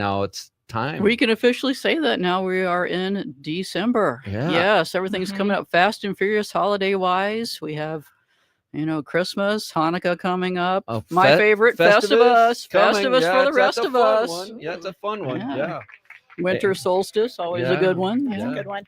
Now it's time. We can officially say that now. We are in December. Yeah. Yes, everything's coming up fast and furious holiday wise. We have, Christmas, Hanukkah coming up. Oh, My favorite, Festivus. coming. Festivus Yeah, for the that's rest a of fun us. one. Yeah, it's a fun one. Yeah. Yeah. Winter solstice, always a Yeah. good one. That's Yeah. a good one.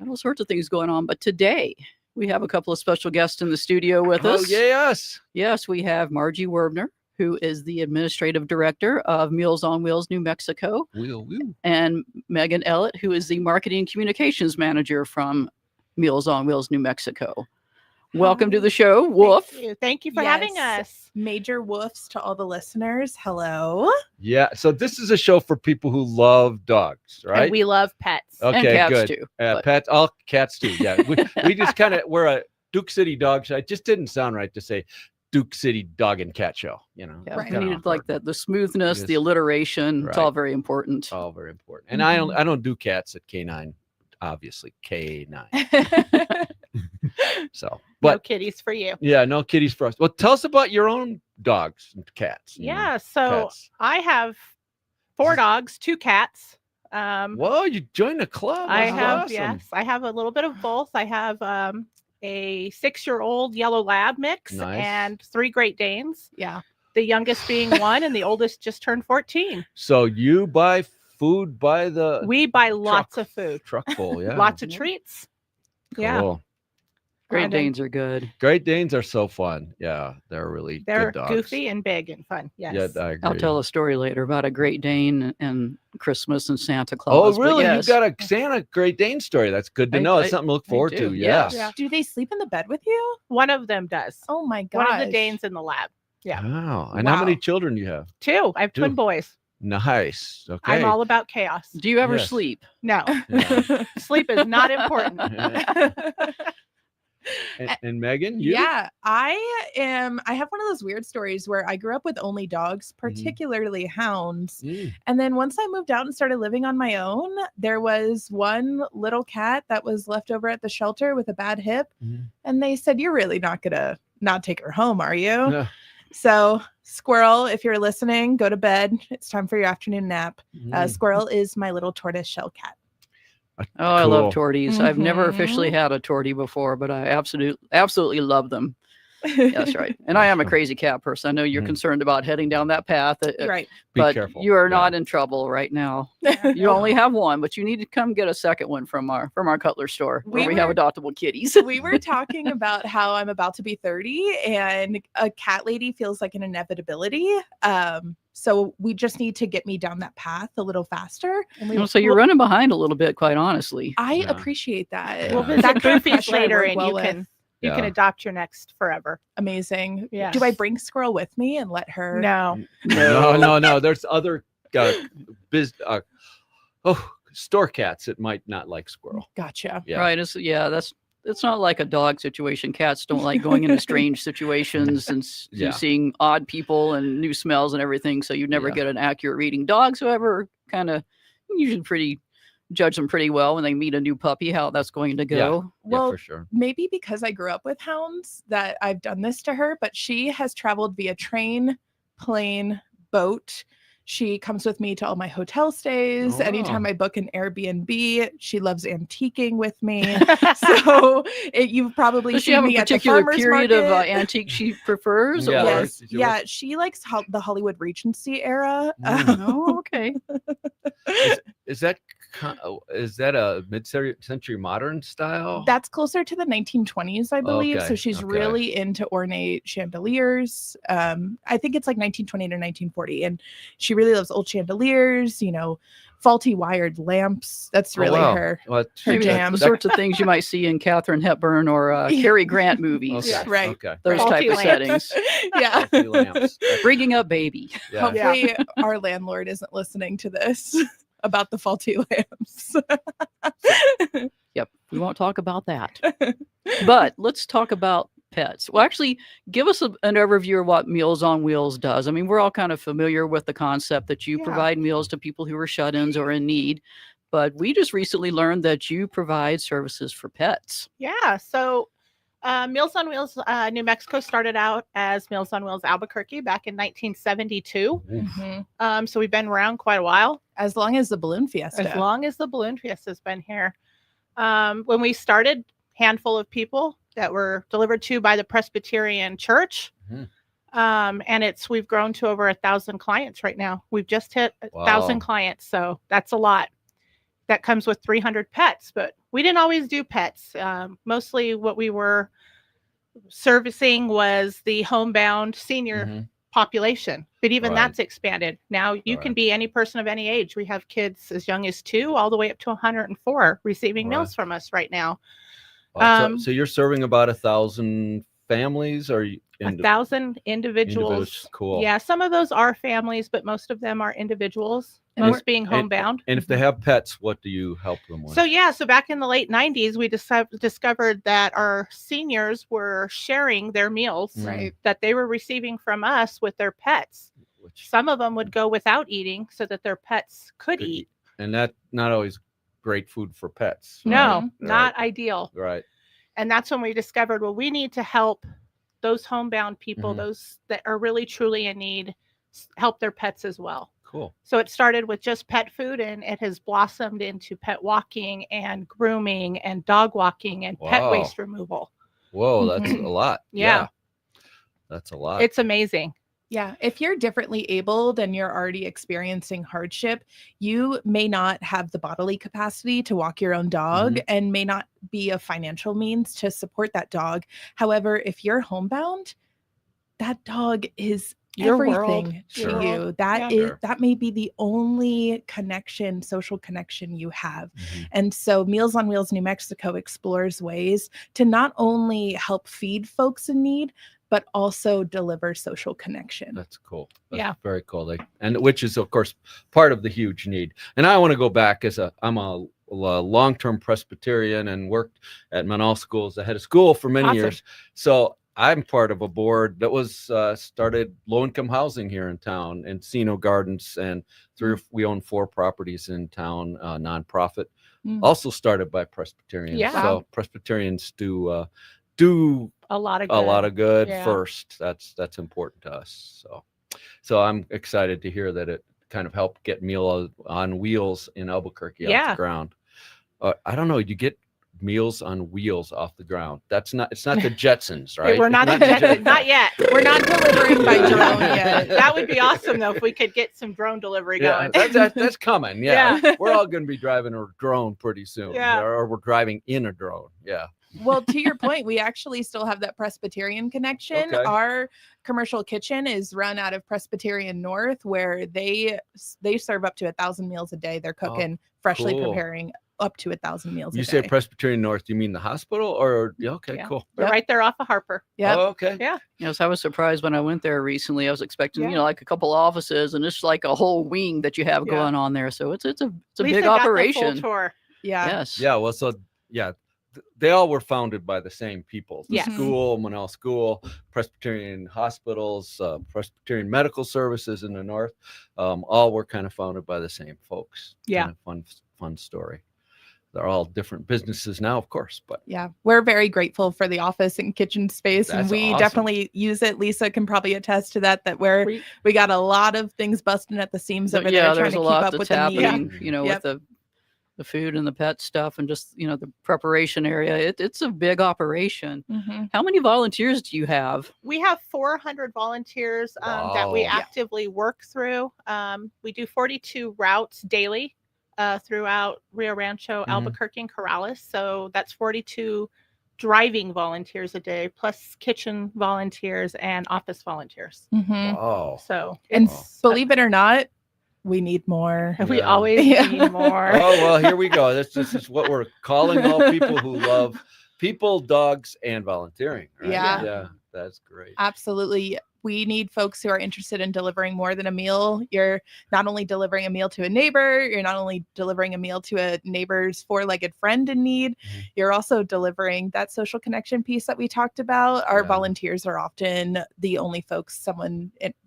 And all sorts of things going on. But today, we have a couple of special guests in the studio with Oh, us. yes. Yes, we have Margie Werbner, who is the administrative director of Meals on Wheels New Mexico, Wheel. and Megan Ellett, who is the marketing and communications manager from Meals on Wheels New Mexico. Welcome to the show, Woof. Thank you for having Yes. us. Major woofs to all the listeners. Hello. Yeah. So this is a show for people who love dogs, right? And we love pets. Okay, and cats good. too. but- Pets, all cats too. Yeah. We just we're a Duke City dog show. It just didn't sound right to say Duke City Dog and Cat Show. Yeah, Right. we needed like that, the smoothness, the Yes. alliteration. It's all Right. very important. It's all very important. And I don't do cats at K9, obviously K9. So, No but kitties for you. yeah, no kitties for us. Well, tell us about your own dogs and cats. and Yeah. So pets. I have 4 dogs, 2 cats. Whoa, you joined a club. I That's have, awesome. yes, I have a little bit of both. I have a 6-year-old yellow lab mix Nice. and 3 Great Danes. Yeah. The youngest being 1 and the oldest just turned 14. So you buy food by the We buy lots truck- of food, truckful, yeah. lots of Yeah. treats. Yeah. Cool. Great And then Danes are good. Great Danes are so fun. Yeah, they're really They're good dogs. goofy and big and fun. Yes. Yeah, I agree. I'll tell a story later about a Great Dane and Christmas and Santa Oh, Claus. but really? yes. You got a Santa Great Dane story. That's good to know. That's I something to look forward do, to. yes. Yes. Yeah. Do they sleep in the bed with you? One of them does. Oh my god. One of the Danes in the lab. Yeah. Wow. And how many Wow. children do you have? 2. I have twin 2. boys. Nice. Okay. I'm all about chaos. Do you ever Yes. sleep? No, Yeah. sleep is not important. and Megan, you? Yeah, I have one of those weird stories where I grew up with only dogs, particularly hounds. Mm. And then once I moved out and started living on my own, there was one little cat that was left over at the shelter with a bad hip. Mhm. And they said, "You're really not gonna not take her home, are you?" Yeah. So, Squirrel, if you're listening, go to bed. It's time for your afternoon nap. Mm. Squirrel is my little tortoise shell cat. Oh, I love Cool. torties. I've never Mhm. officially had a tortie before, but I absolutely love them. That's right. And I am a crazy cat person. I know you're Mhm. concerned about heading down that path, Right. Be but careful. you are Yeah. not in trouble right now. You only have one, but you need to come get a second one from our Cutler store where We we have were- adoptable kitties. We were talking about how I'm about to be 30 and a cat lady feels like an inevitability. So we just need to get me down that path a little faster. And we So you're running behind a little bit, quite honestly. I Yeah. appreciate that. We'll Yeah. visit That kind of Goofy's pressure I later, work and well you with. can Yeah. adopt your next forever. Amazing. Yes. Do I bring Squirrel with me and let her? No, No. There's other store cats that might not like squirrel. Gotcha. Yeah. Right. It's not like a dog situation. Cats don't like going into strange situations and Yeah. seeing odd people and new smells and everything. So you never Yeah. get an accurate reading. Dogs, however, kind of usually judge them pretty well when they meet a new puppy, how that's going to go. Well, Yeah, for sure. maybe because I grew up with hounds that I've done this to her, but she has traveled via train, plane, boat. She comes with me to all my hotel stays. Oh, Anytime wow. I book an Airbnb, she loves antiquing with me. So you've probably Does she seen have a me at the particular farmer's period of market. antique she prefers? Yeah. Or? Yes, Is yours- yeah, she likes the Hollywood Regency era. Oh, okay. Is that a mid-century modern style? That's closer to the 1920s, I believe. So Okay, she's okay. really into ornate chandeliers. I think it's like 1920 to 1940. And she really loves old chandeliers, faulty wired lamps. That's Oh, really wow. her. Well, her Maybe jam. the sorts of things you might see in Katharine Hepburn or Cary Grant movies. Okay. Right. Okay. Those Faulty type of lamps. settings. Yeah. Faulty lamps. Bringing up baby. Yeah. Hopefully our landlord isn't listening to this about the faulty lamps. Yep. We won't talk about that. But let's talk about pets. Well, actually, give us an overview of what Meals on Wheels does. I mean, we're all kind of familiar with the concept that you Yeah. provide meals to people who are shut-ins or in need. But we just recently learned that you provide services for pets. Yeah. So Meals on Wheels New Mexico started out as Meals on Wheels Albuquerque back in 1972. Mhm. So we've been around quite a while, As long as the balloon fiesta. as long as the Balloon Fiesta's been here. When we started, handful of people that were delivered to by the Presbyterian Church. Mhm. And we've grown to over 1,000 clients right now. We've just hit 1,000 Wow. clients, so that's a lot. That comes with 300 pets, but we didn't always do pets. Mostly what we were servicing was the homebound senior Mhm. population, but even Right. that's expanded. Now you can Right. be any person of any age. We have kids as young as 2 all the way up to 104 receiving Right. meals from us right now. Wow. Um, So you're serving about 1,000 families, or you 1,000 individuals. Cool. Yeah, some of those are families, but most of them are individuals, And most being homebound. And if they have pets, what do you help them with? So back in the late 90s, we discovered that our seniors were sharing their meals Right. that they were receiving from us with their pets. Which Some of them would go without eating so that their pets could could eat. and that not always great food for pets. No, Mhm. not ideal. Right. And that's when we discovered, well, we need to help those homebound people, Mhm. those that are really truly in need, help their pets as well. Cool. So it started with just pet food, and it has blossomed into pet walking and grooming and dog walking and pet Wow. waste removal. Whoa, that's a lot. Yeah. That's a lot. It's amazing. Yeah. If you're differently abled and you're already experiencing hardship, you may not have the bodily capacity to walk your own dog and may not be a financial means to support that dog. However, if you're homebound, that dog is Your world. everything to Sure. you. That Yeah. is Sure. that may be the only connection, social connection you have. Mhm. And so Meals on Wheels New Mexico explores ways to not only help feed folks in need, but also deliver social connection. That's cool. That's Yeah. very cool. And which is, of course, part of the huge need. And I want to go back I'm a long-term Presbyterian and worked at Manal School as the head of school for many Awesome. years. So I'm part of a board that was started low-income housing here in town, Encino Gardens, and we own 4 properties in town, nonprofit, Mm. also started by Presbyterians. Yeah. So Presbyterians do A lot of a lot of good Yeah. first. That's important to us. So I'm excited to hear that it kind of helped get Meal on Wheels in Albuquerque off Yeah. the ground. I don't know. You get Meals on Wheels off the ground. It's not the Jetsons, right? We're not, It's the Jetsons. not yet. We're not delivering by Yeah. drone yet. That would be awesome, though, if we could get some drone delivery Yeah, going. that's coming. Yeah. Yeah. We're all going to be driving a drone pretty soon. Yeah. Or we're driving in a drone. Yeah. Well, to your point, we actually still have that Presbyterian connection. Okay. Our commercial kitchen is run out of Presbyterian North, where they serve up to 1,000 meals a day. They're cooking, freshly cool. preparing up to 1,000 meals You a say day. Presbyterian North, you mean the hospital or okay, Yeah. cool. We're Yep. right there off of Harper. Yep. Oh, okay. Yeah. Yes, I was surprised when I went there recently. I was expecting, Yeah. like a couple offices, and it's like a whole wing that you have Yeah. going on there. So it's a Lisa big got the full operation. tour. Yeah. Yes. Yeah, well, they all were founded by the same people. The Yes. school, Manal School, Presbyterian hospitals, Presbyterian medical services in the north, all were kind of founded by the same folks. Yeah. Kind of fun story. They're all different businesses now, of course, but Yeah, we're very grateful for the office and kitchen space, and That's we awesome. definitely use it. Lisa can probably attest to that. That we got a lot of things busting at the seams over there, trying there's to a keep lot up that's with the need. happening, Yep. with the food and the pet stuff and just, the preparation area. It's a big operation. Mhm. How many volunteers do you have? We have 400 volunteers that we Wow. actively work through. We do 42 routes daily throughout Rio Rancho, Mhm. Albuquerque, and Corrales. So that's 42 driving volunteers a day, plus kitchen volunteers and office volunteers. Mhm. wow. So And it's, believe it or not, we need more. we Yeah. always Yeah. need more. Oh, well, here we go. This is what we're calling all people who love people, dogs, and volunteering. Right? Yeah. Yeah, that's great. Absolutely. We need folks who are interested in delivering more than a meal. You're not only delivering a meal to a neighbor, you're not only delivering a meal to a neighbor's 4-legged friend in need, Mhm. you're also delivering that social connection piece that we talked about. Our Yeah. volunteers are often the only folks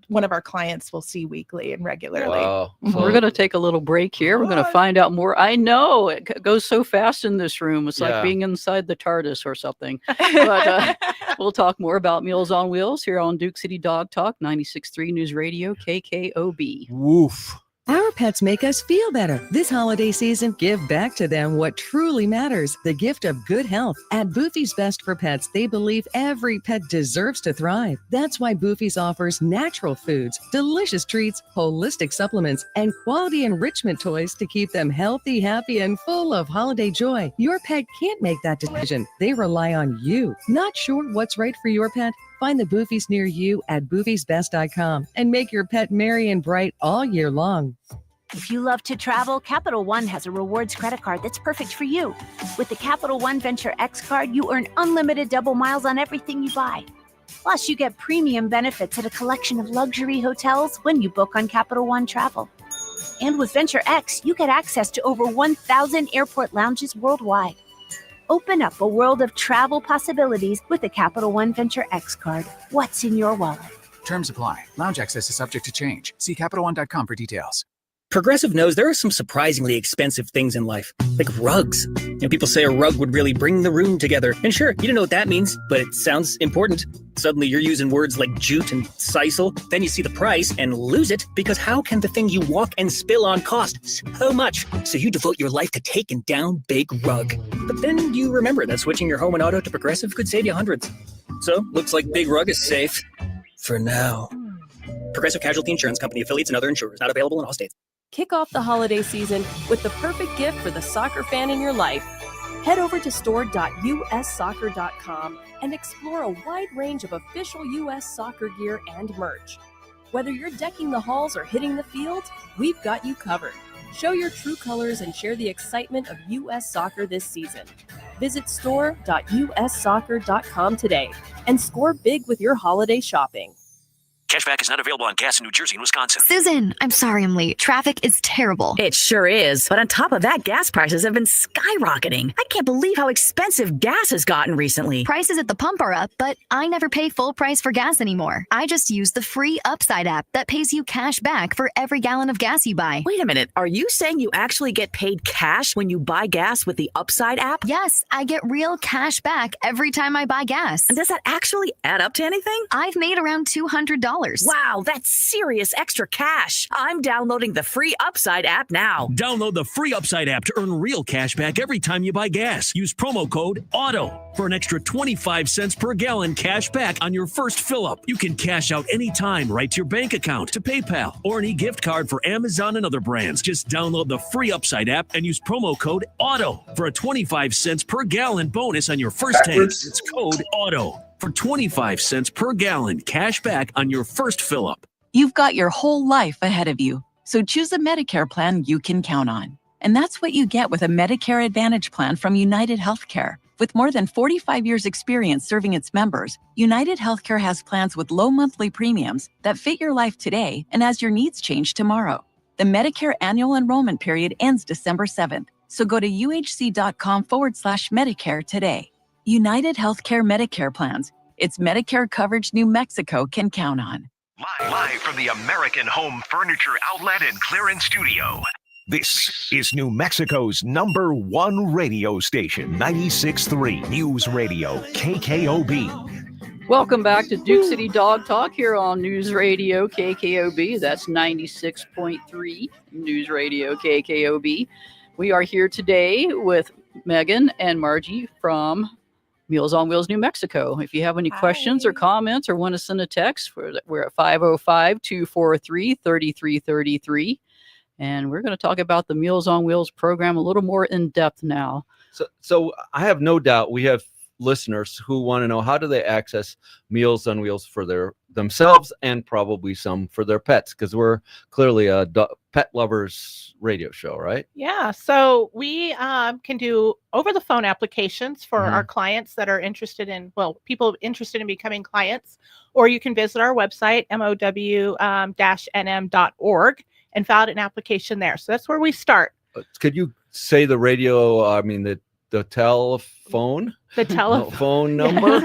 one of our clients will see weekly and regularly. Wow. We're going to take a little break here. We're going to What? find out more. I know it goes so fast in this room. It's Yeah. like being inside the TARDIS or something. But we'll talk more about Meals on Wheels here on Duke City Dog Talk, 96.3 News Radio, KKOB. Woof. Our pets make us feel better. This holiday season, give back to them what truly matters, the gift of good health. At Boofy's Best for Pets, they believe every pet deserves to thrive. That's why Boofy's offers natural foods, delicious treats, holistic supplements, and quality enrichment toys to keep them healthy, happy, and full of holiday joy. Your pet can't make that decision. They rely on you. Not sure what's right for your pet? Find the Boofies near you at boofysbest.com and make your pet merry and bright all year long. If you love to travel, Capital One has a rewards credit card that's perfect for you. With the Capital One Venture X card, you earn unlimited double miles on everything you buy. Plus, you get premium benefits at a collection of luxury hotels when you book on Capital One Travel. And with Venture X, you get access to over 1,000 airport lounges worldwide. Open up a world of travel possibilities with the Capital One Venture X card. What's in your wallet? Terms apply. Lounge access is subject to change. See CapitalOne.com for details. Progressive knows there are some surprisingly expensive things in life, like rugs. People say a rug would really bring the room together. And sure, you don't know what that means, but it sounds important. Suddenly you're using words like jute and sisal. Then you see the price and lose it, because how can the thing you walk and spill on cost so much? So you devote your life to taking down Big Rug. But then you remember that switching your home and auto to Progressive could save you hundreds. So looks like Big Rug is safe. For now. Progressive Casualty Insurance Company, affiliates, and other insurers. Not available in all states. Kick off the holiday season with the perfect gift for the soccer fan in your life. Head over to store.ussoccer.com and explore a wide range of official U.S. soccer gear and merch. Whether you're decking the halls or hitting the field, we've got you covered. Show your true colors and share the excitement of U.S. soccer this season. Visit store.ussoccer.com today and score big with your holiday shopping. Cashback is not available on gas in New Jersey and Wisconsin. Susan, I'm sorry I'm late. Traffic is terrible. It sure is. But on top of that, gas prices have been skyrocketing. I can't believe how expensive gas has gotten recently. Prices at the pump are up, but I never pay full price for gas anymore. I just use the free Upside app that pays you cash back for every gallon of gas you buy. Wait a minute. Are you saying you actually get paid cash when you buy gas with the Upside app? Yes, I get real cash back every time I buy gas. And does that actually add up to anything? I've made around $200. Wow, that's serious extra cash. I'm downloading the free Upside app now. Download the free Upside app to earn real cash back every time you buy gas. Use promo code AUTO for an extra 25 cents per gallon cash back on your first fill-up. You can cash out anytime right to your bank account, to PayPal, or any gift card for Amazon and other brands. Just download the free Upside app and use promo code AUTO for a 25 cents per gallon bonus on your first tank. It's code AUTO for 25 cents per gallon cash back on your first fill-up. You've got your whole life ahead of you, so choose a Medicare plan you can count on. And that's what you get with a Medicare Advantage plan from United Healthcare. With more than 45 years' experience serving its members, United Healthcare has plans with low monthly premiums that fit your life today and as your needs change tomorrow. The Medicare annual enrollment period ends December 7th, so go to uhc.com/Medicare today. United Healthcare Medicare plans. It's Medicare coverage New Mexico can count on. Live from the American Home Furniture Outlet and Clearance Studio. This is New Mexico's #1 radio station, 96.3 News Radio, KKOB. Welcome back to Duke City Dog Talk here on News Radio KKOB. That's 96.3 News Radio KKOB. We are here today with Megan and Margie from Meals on Wheels, New Mexico. If you have any questions or comments or want to send a text, we're at 505-243-3333. And we're going to talk about the Meals on Wheels program a little more in depth now. So I have no doubt we have listeners who want to know, how do they access Meals on Wheels for themselves and probably some for their pets, because we're clearly a pet lovers radio show, right? Yeah, so we can do over the phone applications for our clients that are interested in, people interested in becoming clients, or you can visit our website, mow-nm.org, and fill out an application there. So that's where we start. Could you say the radio, the the telephone The telephone. phone number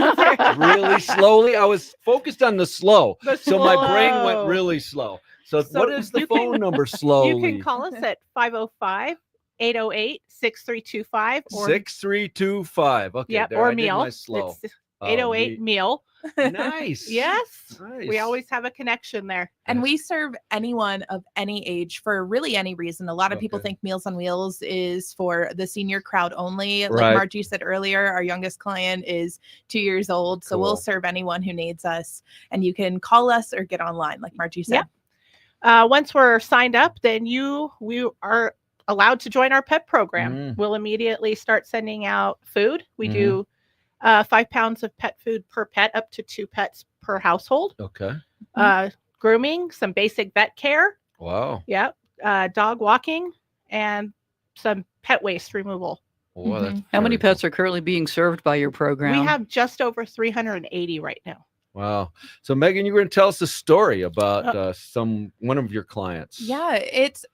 really slowly. I was focused on the slow, so my brain went slow. really slow. So, So what is the you phone can- number slowly? You can call us at 505-808-6325 or 6325. Okay, yep, there, or I did meal. my slow. It's 808 meal. Nice. Yes. Nice. We always have a connection there. And we serve anyone of any age for really any reason. A lot of people Okay. think Meals on Wheels is for the senior crowd only. Like Right. Margie said earlier, our youngest client is 2 years old. So we'll Cool. serve anyone who needs us. And you can call us or get online, like Margie said. Once we're signed up, then we are allowed to join our pet program. Mm. We'll immediately start sending out food. We Mhm. do 5 pounds of pet food per pet, up to 2 pets per household. Okay. Grooming, some basic vet care. Wow. Yep. Dog walking and some pet waste removal. Wow, that's How many very pets are currently being served by your program? We have just over 380 right now. cool. Wow. So Megan, you were going to tell us a story about one of your clients. Yeah, it's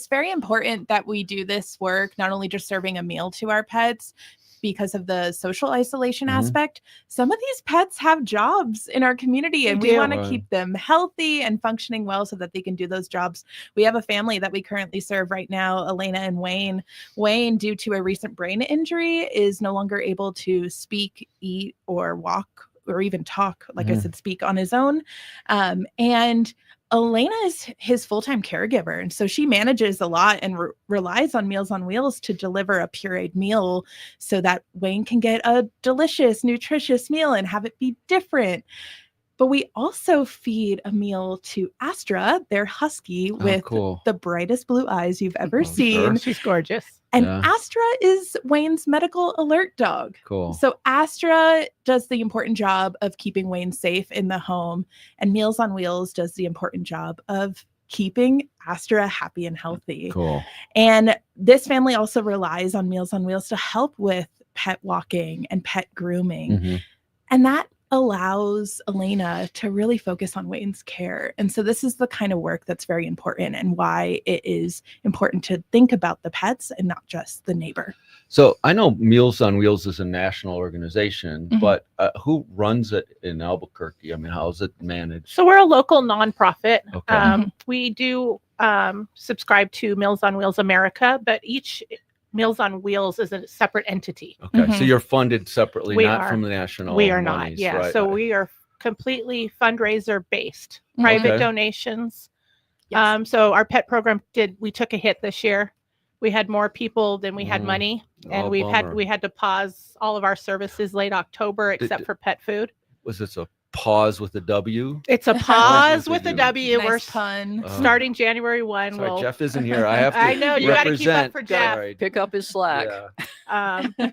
very important that we do this work, not only just serving a meal to our pets because of the social isolation Mhm. aspect. Some of these pets have jobs in our community and They we do. want to Right. keep them healthy and functioning well so that they can do those jobs. We have a family that we currently serve right now, Elena and Wayne. Wayne, due to a recent brain injury, is no longer able to speak, eat, or walk, or even talk, like I Mhm. said, speak on his own. And Elena is his full-time caregiver. And so she manages a lot and relies on Meals on Wheels to deliver a pureed meal so that Wayne can get a delicious, nutritious meal and have it be different. But we also feed a meal to Astra, their husky, with cool. the brightest blue eyes you've ever Oh, seen. sure. She's gorgeous. And Yeah. Astra is Wayne's medical alert dog. Cool. So Astra does the important job of keeping Wayne safe in the home, and Meals on Wheels does the important job of keeping Astra happy and healthy. Cool. And this family also relies on Meals on Wheels to help with pet walking and pet grooming. Mhm. And that allows Elena to really focus on Wayne's care. And so this is the kind of work that's very important and why it is important to think about the pets and not just the neighbor. So I know Meals on Wheels is a national organization, Mhm. but who runs it in Albuquerque? I mean, how is it managed? So we're a local nonprofit. Okay. We do subscribe to Meals on Wheels America, but each Meals on Wheels is a separate entity. Okay, so you're funded separately, We not are. from the national. We are not. monies, Yeah. right? So we are completely fundraiser based, private Okay. donations. Yes. So our pet program we took a hit this year. We had more people than we had Mm. money, and Oh, we bummer. had to pause all of our services late October except for pet food. Was this a pause with a W? It's a pause with a W. W. We're Nice pun. starting January 1. Sorry, We'll Jeff isn't here. I have to. I know, you gotta keep up represent. for Jeff. Sorry. Pick up his slack. Yeah.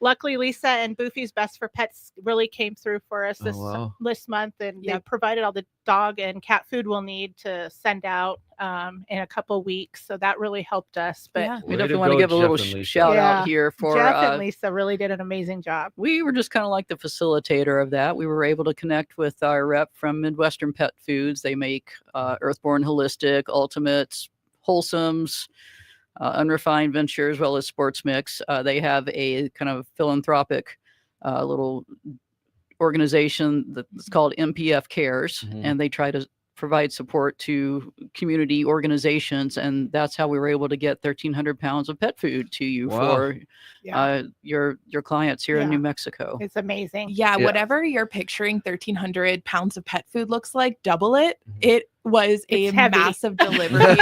Luckily, Lisa and Boofy's Best for Pets really came through for us Oh, wow. this month, and they Yep. provided all the dog and cat food we'll need to send out in a couple weeks. So that really helped us. But Yeah. We Way definitely to want to go, give a little Jeff and Lisa. shout Yeah. out here for Jeff and Lisa really did an amazing job. we were just kind of like the facilitator of that. We were able to connect with our rep from Midwestern Pet Foods. They make Earthborn Holistic, Ultimates, Wholesomes, Unrefined Venture, as well as Sports Mix. They have a kind of philanthropic little organization that's called MPF Cares, Mhm. and they try to provide support to community organizations, and that's how we were able to get 1,300 pounds of pet food to you Wow. for your clients here in Yeah. New Mexico. It's amazing. Yeah, Yeah. whatever you're picturing 1,300 pounds of pet food looks like, double it. Mhm. It was a It's heavy. massive delivery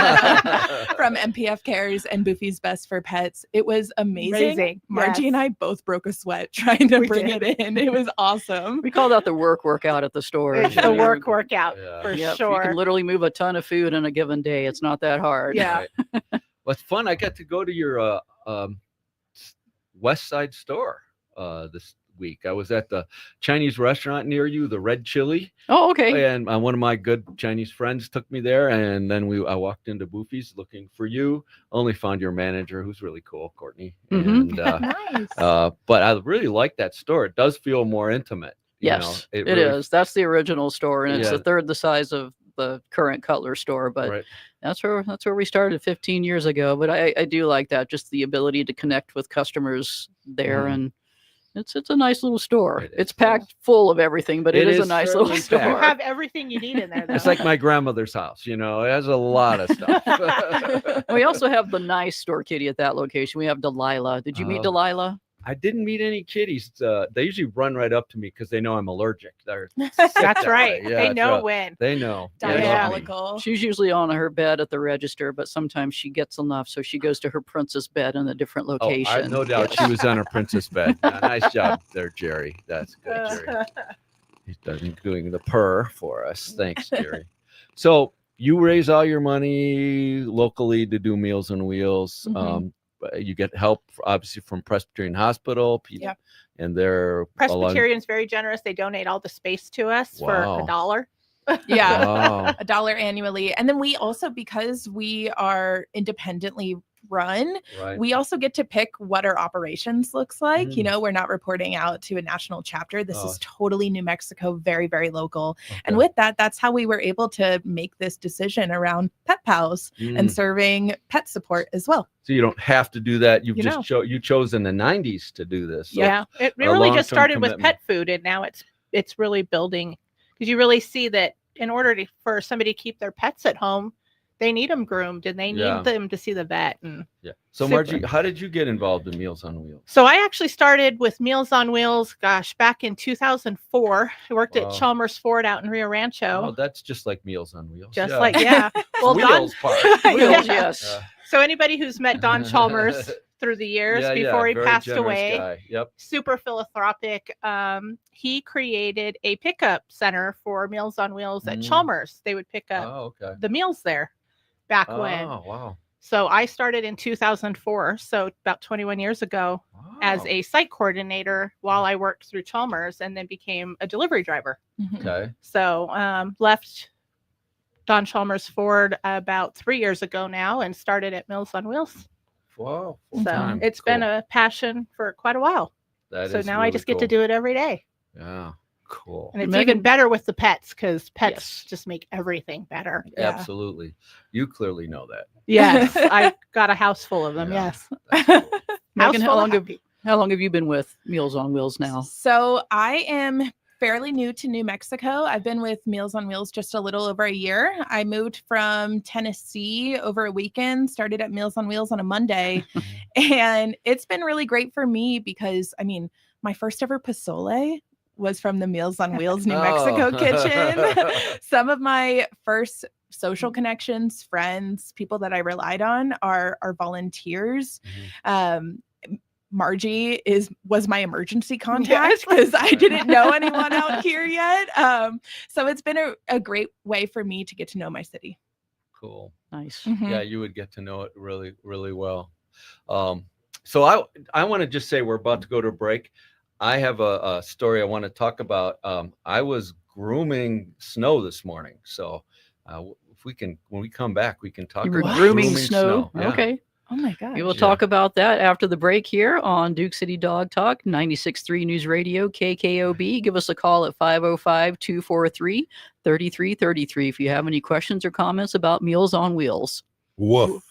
from MPF Cares and Boofy's Best for Pets. It was amazing. Amazing, Margie yes. and I both broke a sweat trying to We bring did. it in. It was awesome. We call that the workout at the store. It's You know, a you're- workout Yeah. for Yep, sure. You can literally move a ton of food in a given day. It's not that hard. Yeah. Right. Well, it's fun. I got to go to your West Side store this week. I was at the Chinese restaurant near you, the Red Chili, Oh, okay. and one of my good Chinese friends took me there. And then I walked into Boofy's looking for you. Only found your manager, who's really cool, Courtney. Mhm. And Nice. but I really like that store. It does feel more intimate. you know. Yes, It it really- is. That's the original store, and it's Yeah. a third the size of the current Cutler store, but Right. that's where we started 15 years ago. But I do like that, just the ability to connect with customers there, and it's a nice little store. It's packed full of everything, but it is a nice little certainly store. You have everything you need in there. Though. It's like my grandmother's house, you know, it has a lot of stuff. We also have the nice store kitty at that location. We have Delilah. Did you meet Oh. Delilah? I didn't meet any kitties. They usually run right up to me because they know I'm allergic. They're sick That's that right. way. They it's know rough. when. They know. They love me. Diabolical. She's usually on her bed at the register, but sometimes she gets enough, so she goes to her princess bed in a different Oh, location. no doubt she was on her princess bed. Nice job there, Jerry. That's good, Jerry. He's doing the purr for us. Thanks, Jerry. So you raise all your money locally to do Meals on Wheels. Mhm. You get help, obviously, from Presbyterian Hospital. Yep. And they're Presbyterian's very generous. They donate all the space to us for Wow. $1. Yeah. Wow. $1 annually. And then we also, because we are independently run, Right. we also get to pick what our operations looks like. You Mm. know, we're not reporting out to a national chapter. This Oh. is totally New Mexico, very, very local. Okay. And with that, that's how we were able to make this decision around Pet Pals and Mm. serving pet support as well. So you don't have to do that. You've You just know. you chose in the 90s to do this. So Yeah, it a really long-term just started with commitment. pet food, and now it's really building, because you really see that in order for somebody to keep their pets at home, they need them groomed and they need Yeah. them to see the vet. And Yeah. So Super. Margie, how did you get involved in Meals on Wheels? so I actually started with Meals on Wheels, gosh, back in 2004. I worked Wow. at Chalmers Ford out in Rio Rancho. Oh, that's just like Meals on Wheels. Just like, yeah. Well, Don- wheels part. Wheels, Yeah. yes. So anybody who's met Don Chalmers through the years before he very passed generous away, guy. Yep. super philanthropic. He created a pickup center for Meals on Wheels at Mm. Chalmers. They would pick up Oh, okay. the meals there back when. Oh, wow. So I started in 2004, so about 21 years ago, as Wow. a site coordinator while I worked through Chalmers, and then became a delivery driver. Okay. So left Don Chalmers Ford about 3 years ago now and started at Meals on Wheels. Wow. So full-time. it's been Cool. a passion for quite a while. That So is now I really just get to cool. do it every day. Yeah. Cool. And it's Megan- even better with the pets, because pets Yes. just make everything better. Absolutely. You clearly know that. Yes. I got a house full of them. Yeah. Yes. That's cool. Megan, House how full long of happy. have you been with Meals on Wheels now? So I am fairly new to New Mexico. I've been with Meals on Wheels just a little over a year. I moved from Tennessee over a weekend, started at Meals on Wheels on a Monday, and it's been really great for me because, I mean, my first ever pozole was from the Meals on Wheels New Mexico Oh. kitchen. Some of my first social connections, friends, people that I relied on are volunteers. Margie was my emergency contact because I didn't know anyone out here yet. So it's been a great way for me to get to know my city. Cool. Nice. Mhm. Yeah, you would get to know it really, really well. So I want to just say we're about to go to a break. I have a story I want to talk about. I was grooming Snow this morning, so if we can, when we come back, we can talk You were about grooming Snow. Yeah. Okay. Oh my gosh. We will talk about that after the break here on Duke City Dog Talk, 96.3 News Radio, KKOB. Give us a call at 505-243-3333 if you have any questions or comments about Meals on Wheels. Woof.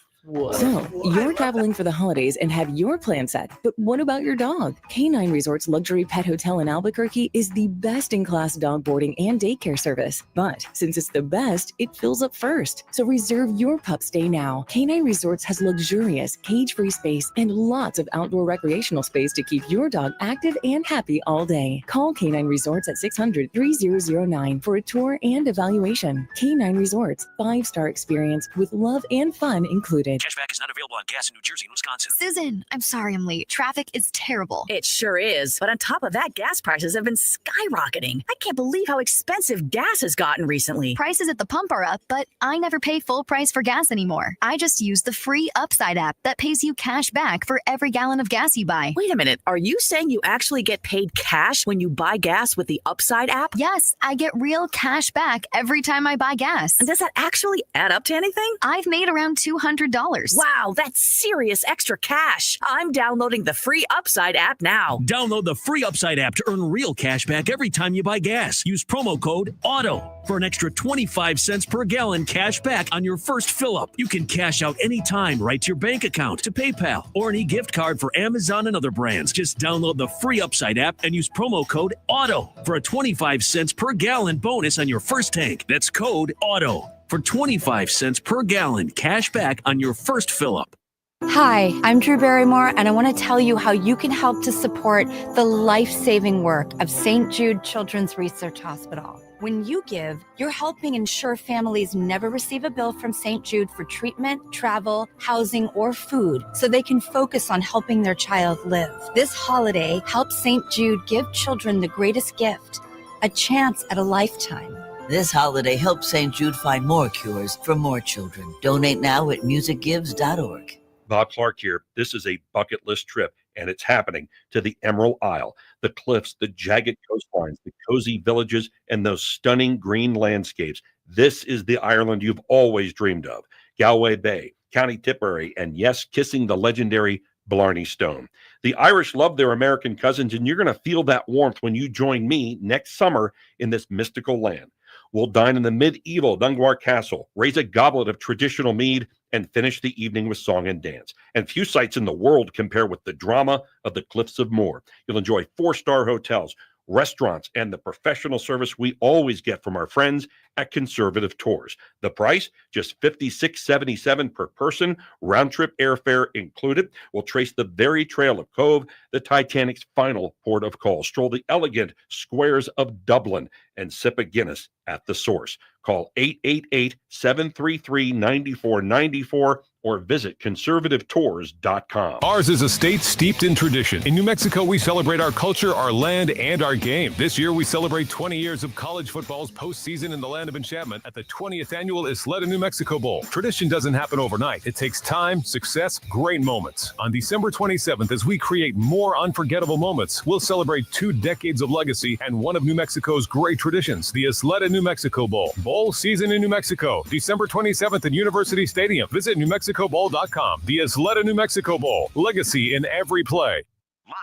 So, you're traveling for the holidays and have your plan set, but what about your dog? Canine Resorts Luxury Pet Hotel in Albuquerque is the best-in-class dog boarding and daycare service. But since it's the best, it fills up first. So reserve your pup stay now. Canine Resorts has luxurious, cage-free space and lots of outdoor recreational space to keep your dog active and happy all day. Call Canine Resorts at 600-3009 for a tour and evaluation. Canine Resorts, 5-star experience with love and fun included. Cashback is not available on gas in New Jersey and Wisconsin. Susan, I'm sorry I'm late. Traffic is terrible. It sure is. But on top of that, gas prices have been skyrocketing. I can't believe how expensive gas has gotten recently. Prices at the pump are up, but I never pay full price for gas anymore. I just use the free Upside app that pays you cash back for every gallon of gas you buy. Wait a minute. Are you saying you actually get paid cash when you buy gas with the Upside app? Yes, I get real cash back every time I buy gas. And does that actually add up to anything? I've made around $200 $5. Wow, that's serious extra cash. I'm downloading the free Upside app now. Download the free Upside app to earn real cash back every time you buy gas. Use promo code AUTO for an extra 25 cents per gallon cash back on your first fill-up. You can cash out anytime right to your bank account, to PayPal, or an e-gift card for Amazon and other brands. Just download the free Upside app and use promo code AUTO for a 25 cents per gallon bonus on your first tank. That's code AUTO for 25 cents per gallon cash back on your first fill-up. Hi, I'm Drew Barrymore, and I want to tell you how you can help to support the life-saving work of St. Jude Children's Research Hospital. When you give, you're helping ensure families never receive a bill from St. Jude for treatment, travel, housing, or food, so they can focus on helping their child live. This holiday, help St. Jude give children the greatest gift, a chance at a lifetime. This holiday, help St. Jude find more cures for more children. Donate now at musicgives.org. Bob Clark here. This is a bucket list trip, and it's happening to the Emerald Isle, the cliffs, the jagged coastlines, the cozy villages, and those stunning green landscapes. This is the Ireland you've always dreamed of. Galway Bay, County Tipperary, and yes, kissing the legendary Blarney Stone. The Irish love their American cousins, and you're going to feel that warmth when you join me next summer in this mystical land. We'll dine in the medieval Dungar Castle, raise a goblet of traditional mead, and finish the evening with song and dance. And few sights in the world compare with the drama of the Cliffs of Moher. You'll enjoy 4-star hotels, restaurants, and the professional service we always get from our friends at Conservative Tours. The price, just $56.77 per person, round-trip airfare included. We'll trace the very trail of Cove, the Titanic's final port of call, stroll the elegant squares of Dublin, and sip a Guinness at the source. Call 888-733-9494 or visit conservativetours.com. Ours is a state steeped in tradition. In New Mexico, we celebrate our culture, our land, and our game. This year, we celebrate 20 years of college football's postseason in the land of enchantment at the 20th annual Isleta New Mexico Bowl. Tradition doesn't happen overnight. It takes time, success, great moments. On December 27th, as we create more unforgettable moments, we'll celebrate 2 decades of legacy and one of New Mexico's great traditions, the Isleta New Mexico Bowl. Bowl season in New Mexico, December 27th at University Stadium. Visit NewMexicoBowl.com. The Isleta New Mexico Bowl. Legacy in every play.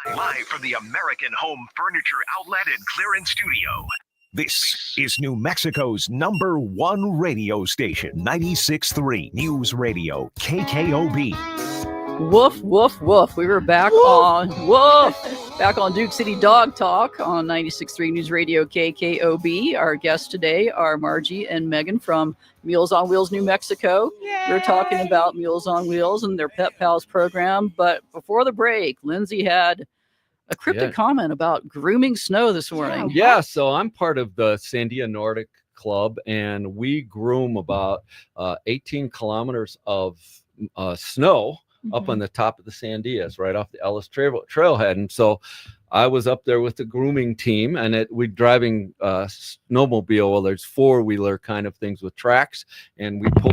Live from the American Home Furniture Outlet and Clearance Studio. This is New Mexico's #1 radio station, 96.3 News Radio, KKOB. Woof, woof, woof. We were back back on Duke City Dog Talk on 96.3 News Radio KKOB. Our guests today are Margie and Megan from Meals on Wheels, New Mexico. Yay! We're talking about Meals on Wheels and their Pet Pals program. But before the break, Lindsay had a cryptic comment about grooming snow this morning. Yeah, so I'm part of the Sandia Nordic Club, and we groom about 18 kilometers of snow up on the top of the Sandias, right off the Ellis Trailhead. And so I was up there with the grooming team, and we're driving a snowmobile. Well, there's 4-wheeler kind of things with tracks, and we pull.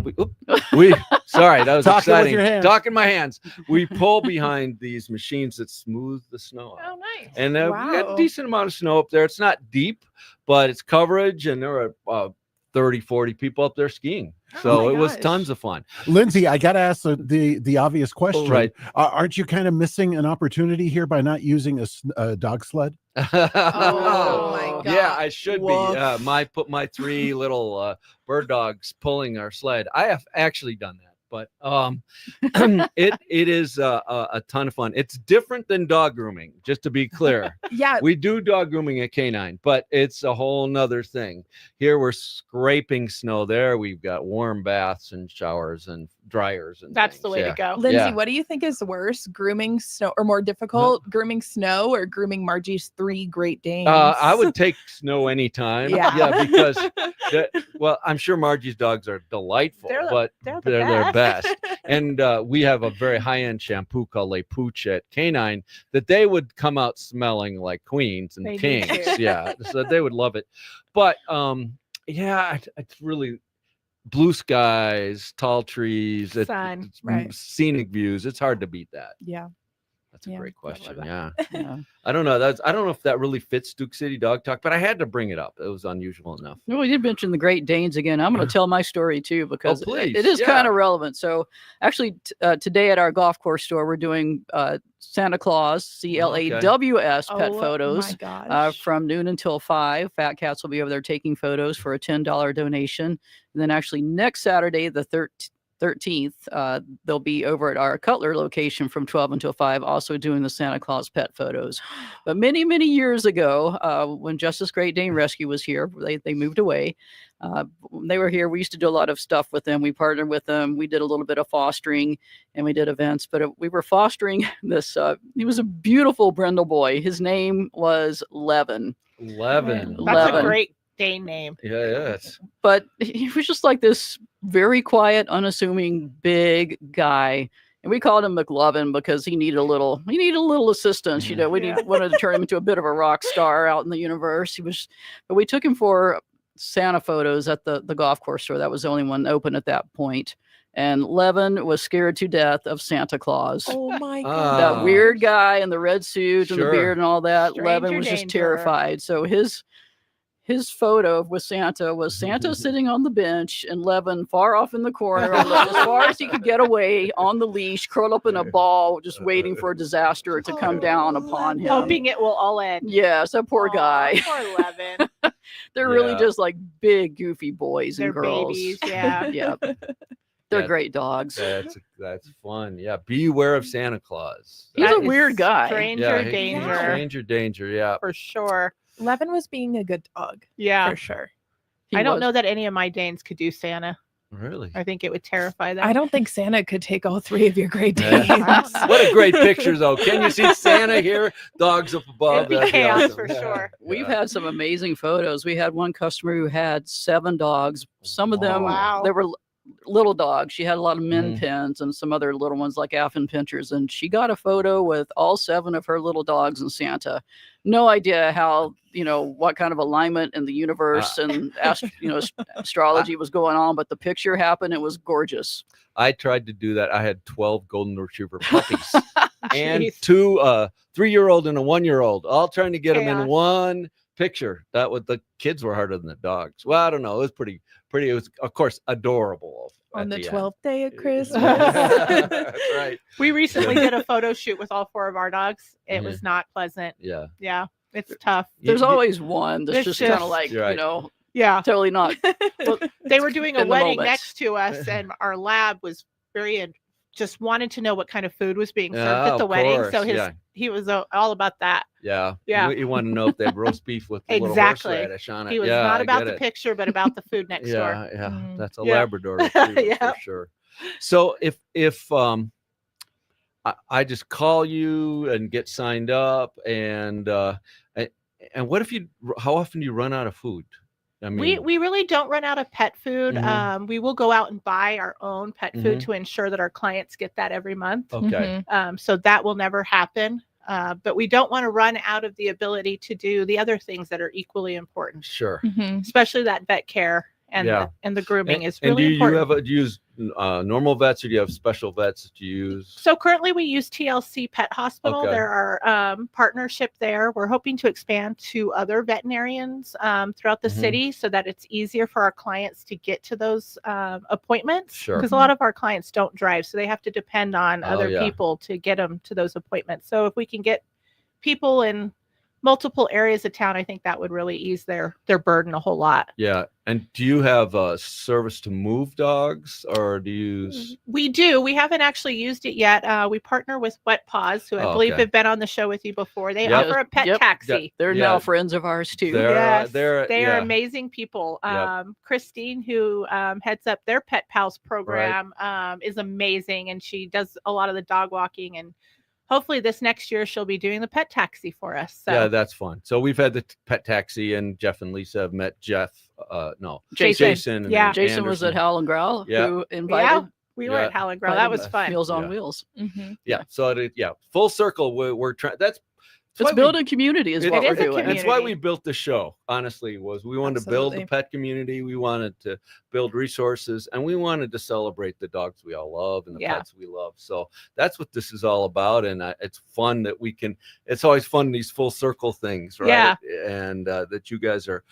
Sorry, that was Talking exciting. with your hands. Talking my hands. We pull behind these machines that smooth the snow out. Oh, nice. And we got a decent amount of snow up there. It's not deep, but it's coverage, and there are 30, 40 people up there skiing. So it was tons of fun. Lindsay, I got to ask the obvious question. Right. Aren't you kind of missing an opportunity here by not using a dog sled? Oh my God. Yeah, I should be. Put my 3 little bird dogs pulling our sled. I have actually done that. But it is a ton of fun. It's different than dog grooming, just to be clear. Yeah. We do dog grooming at Canine, but it's a whole nother thing. Here we're scraping snow. There we've got warm baths and showers and dryers. And that's things. the way to go. Lindsay, what do you think is worse, grooming snow, or more difficult, grooming Snow or grooming Margie's 3 Great Danes? I would take Snow anytime. Yeah. Because I'm sure Margie's dogs are delightful, but they're their best. And we have a very high-end shampoo called Le Pooch at Canine that they would come out smelling like queens and They do kings. too. Yeah, so they would love it. But it's really blue skies, tall trees, Sun, scenic views. It's hard to beat that. Yeah. That's a Yeah, great I love question. that. Yeah. I don't know. I don't know if that really fits Duke City Dog Talk, but I had to bring it up. It was unusual enough. Well, we did mention the Great Danes again. I'm going to tell my story too because please, it is kind yeah. of relevant. So, actually, today at our golf course store, we're doing Santa Claus, CLAWS pet Oh, photos my gosh. from noon until 5. Fat Cats will be over there taking photos for a $10 donation. And then, actually, next Saturday, the 13th, they'll be over at our Cutler location from 12 until 5, also doing the Santa Claus pet photos. But many, many years ago, when Justice Great Dane Rescue was here, they moved away. When they were here, we used to do a lot of stuff with them. We partnered with them. We did a little bit of fostering and we did events, but we were fostering this. He was a beautiful brindle boy. His name was Levin. Levin. That's a great Dane name. Yeah, yes. But he was just like this very quiet, unassuming, big guy. And we called him McLovin because he needed a little assistance. You know, wanted to turn him into a bit of a rock star out in the universe. But we took him for Santa photos at the golf course store. That was the only one open at that point. And Levin was scared to death of Santa Claus. Oh my God. That weird guy in the red suit and the Sure. beard and all that. Stranger Levin was just danger. terrified. So his photo with Santa was Santa sitting on the bench and Levin far off in the corner, as far as he could get away on the leash, curled up in a ball, just waiting for a disaster to come down upon him. Hoping it will all end. Yes, that poor guy. Poor Levin. They're really Yeah. just like big, goofy boys and They're girls. babies. Yeah. Yeah. They're Yeah. great dogs. That's fun. Yeah. Beware of Santa Claus. He's That a is weird guy. Stranger he's danger. Stranger danger. Yeah. For sure. Levin was being a good dog. Yeah. For sure. I don't know that any of my Danes could do Santa. Really? I think it would terrify them. I don't think Santa could take all 3 of your Great Yeah. Danes. What a great picture, though. Can you see Santa here? Dogs up above. It'd be That'd chaos awesome. for Yeah. sure. We've had some amazing photos. We had one customer who had 7 dogs. Some of them, Wow. they were little dogs. She had a lot of min Mhm. pins and some other little ones like Affin pinchers. And she got a photo with all 7 of her little dogs and Santa. No idea how, what kind of alignment in the universe and astrology was going on, but the picture happened. It was gorgeous. I tried to do that. I had 12 golden retriever puppies and Jeez. 2 3-year-old and a 1-year-old, all trying to get them in Chaos. one picture. That was the kids were harder than the dogs. Well, I don't know. It was pretty. It was, of course, adorable. On at the end. 12th day of Christmas. That's right. We recently did a photo shoot with all 4 of our dogs. It Mhm. was not pleasant. Yeah. Yeah. It's tough. There's always one that's It's just kind of just- like, You're right. Yeah. totally not. Well, they were doing a In the wedding moment. next to us, and our lab was just wanted to know what kind of food was being served Yeah, at the of wedding. So course, yeah. he was all about that. Yeah. Yeah. You want to know if they have roast beef with the Exactly. little horseradish on it. He was Yeah, not I about get the it. picture, but about the food next door. Yeah. Mm. That's a Yeah. Labrador retriever Yeah. for sure. So if I just call you and get signed up and what if how often do you run out of food? I mean, We really don't run out of pet food. Mhm. We will go out and buy our own pet food Mhm. to ensure that our clients get that every month. okay. So that will never happen. But we don't want to run out of the ability to do the other things that are equally important, Sure. Mhm. especially that vet care and Yeah. the grooming is And really do important. you use normal vets or do you have special vets that you use? So currently we use TLC Pet Hospital. Okay. They're our partnership there. We're hoping to expand to other veterinarians throughout the Mhm. city so that it's easier for our clients to get to those appointments. Sure. Because a lot of our clients don't drive, so they have to depend on Oh, other yeah. people to get them to those appointments. So if we can get people in multiple areas of town, I think that would really ease their burden a whole lot. Yeah. And do you have a service to move dogs or do you use? We do. We haven't actually used it yet. We partner with Wet Paws, who I Oh, believe okay. have been on the show with you before. They Yep. offer a pet Yep. taxi. They're Yeah. now friends of ours too. Yes, they are yeah. amazing people. Yep. Christine, who heads up their Pet Pals program, is amazing, and she does a lot of the dog walking. And hopefully, this next year she'll be doing the pet taxi for us. So. Yeah, that's fun. So we've had the pet taxi, and Jeff and Lisa have met Jeff. No, Jason. and Yeah. Jason was at Anderson. Howl and Growl, Yeah. who Yeah, invited we were Yeah. at Howland Growl. That was fun. Meals on Yeah. Wheels. Mhm. Yeah. So yeah, full circle. We're trying. It's building community is what we're doing. That's why we built the show, honestly, was we wanted to build the Absolutely. pet community. We wanted to build resources, and we wanted to celebrate the dogs we all love and the Yeah. pets we love. So that's what this is all about. And it's fun that we can, it's always fun, these full circle things, right? Yeah. And that you guys are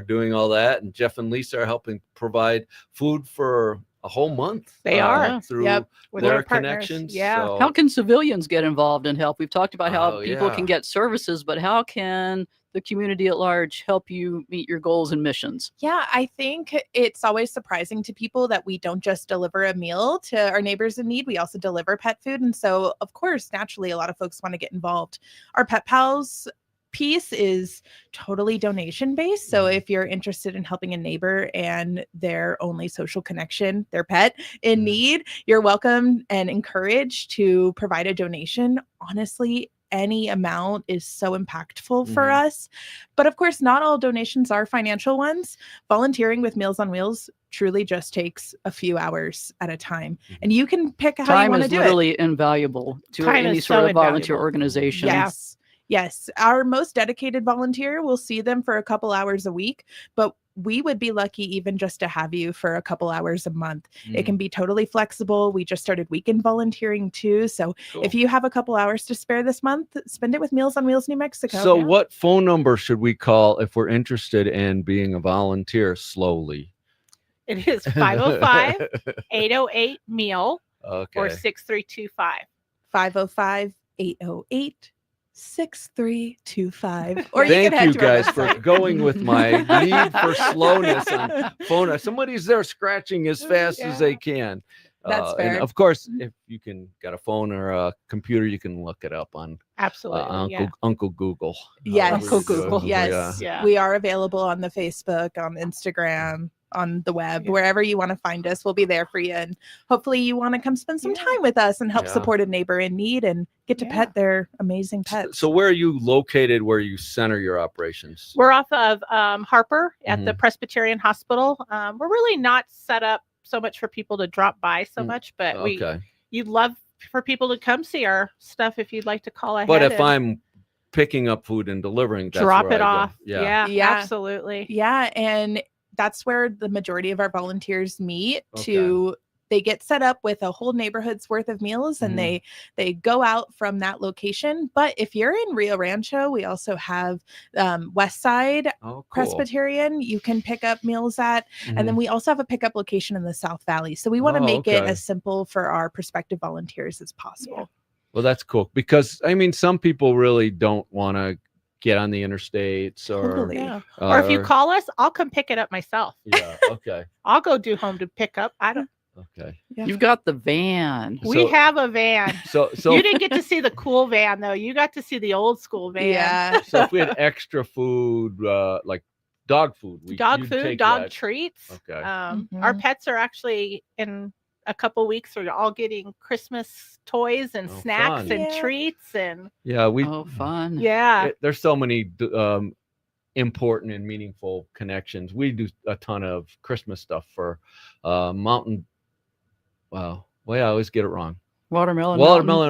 doing all that. And Jeff and Lisa are helping provide food for a whole month. They are. Through Yep. With their our partners. connections. Yeah. So- How can civilians get involved and help? We've talked about how Oh, people yeah. can get services, but how can the community at large help you meet your goals and missions? Yeah, I think it's always surprising to people that we don't just deliver a meal to our neighbors in need. We also deliver pet food. And so, of course, naturally, a lot of folks want to get involved. Our Pet Pals piece is totally donation based. So if you're interested in helping a neighbor and their only social connection, their pet in need, you're welcome and encouraged to provide a donation. Honestly, any amount is so impactful for us. But of course, not all donations are financial ones. Volunteering with Meals on Wheels truly just takes a few hours at a time. And you can pick how you Time want to is do it. literally invaluable to Time any is sort so of volunteer invaluable. organization. Yes. Yes. Our most dedicated volunteer, we'll see them for a couple hours a week, but we would be lucky even just to have you for a couple hours a month. It can be totally flexible. We just started weekend volunteering too. So if you have a couple hours to spare this month, spend it with Meals on Wheels New Mexico. So what phone number should we call if we're interested in being a volunteer slowly? It is 505-808-MEAL Okay. or 6325. 505-808-6325. Or Thank head you to our guys for website. going with my need for slowness on phone. Somebody's there scratching as fast as they can. That's And fair. of course, if you can got a phone or a computer, you can look it up on Absolutely. Uncle Google. Yes. Uncle Google. Yes. Yeah. We are available on the Facebook, on Instagram, on the web, wherever you want to find us. We'll be there for you. And hopefully you want to come spend some time with us and help Yeah. support a neighbor in need and get to pet their amazing pets. So where are you located? Where you center your operations? We're off of Harper at the Mhm. Presbyterian Hospital. We're really not set up so much for people to drop by so much, but Okay. you'd love for people to come see our stuff if you'd like to call ahead. But if and I'm picking up food and delivering, that's drop where it I go. off. Yeah. Absolutely. Yeah. And that's where the majority of our volunteers meet Okay. to they get set up with a whole neighborhood's worth of meals and Mhm. they go out from that location. But if you're in Rio Rancho, we also have West Side Oh, cool. Presbyterian you can pick up meals at. And then Mhm. we also have a pickup location in the South Valley. So we want to Oh, make it okay. as simple for our prospective volunteers as possible. Well, that's cool because I mean, some people really don't want to get on the interstates or Totally. Yeah. Or if you call us, I'll come pick it up myself. Yeah. Okay. I'll go do home to pick up. I don't. Okay. You've got the van. We have a van. So You didn't get to see the cool van though. You got to see the old school van. Yeah. so if we had extra food, like dog food, Dog you'd food, take dog that. treats. Okay. Our pets are actually in a couple weeks. We're all getting Christmas toys and Oh, snacks fun. and Yeah. treats and Yeah, we. fun. yeah. There's so many important and meaningful connections. We do a ton of Christmas stuff for Mountain. Wow. Well, yeah, I always get it wrong. Watermelon